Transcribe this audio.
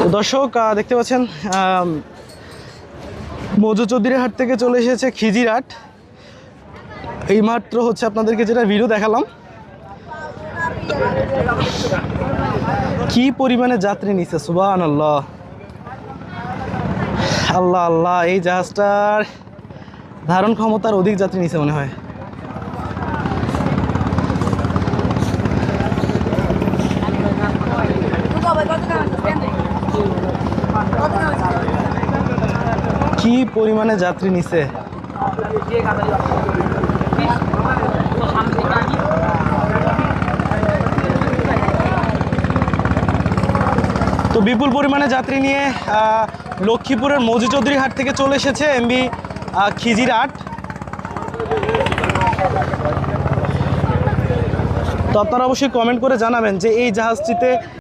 তো দর্শক দেখতে পাচ্ছেন মৌজু চৌধুরীহাট থেকে চলে এসেছে খিজিরহাট। এইমাত্র হচ্ছে আপনাদেরকে যেটা ভিডিও দেখালাম, কি পরিমাণে যাত্রী নিচ্ছে, সুবহানাল্লাহ। আল্লাহ আল্লাহ, এই জাহাজটার ধারণ ক্ষমতার অধিক যাত্রী নিচ্ছে মনে হয়। কি পরিমাণে যাত্রী নিচ্ছে। তো বিপুল পরিমাণে যাত্রী নিয়ে লক্ষ্মীপুরের মৌজু চৌধুরীহাট থেকে চলে এসেছে এমভি খিজিরহাট। তো আপনারা অবশ্যই কমেন্ট করে জানাবেন যে এই জাহাজটিতে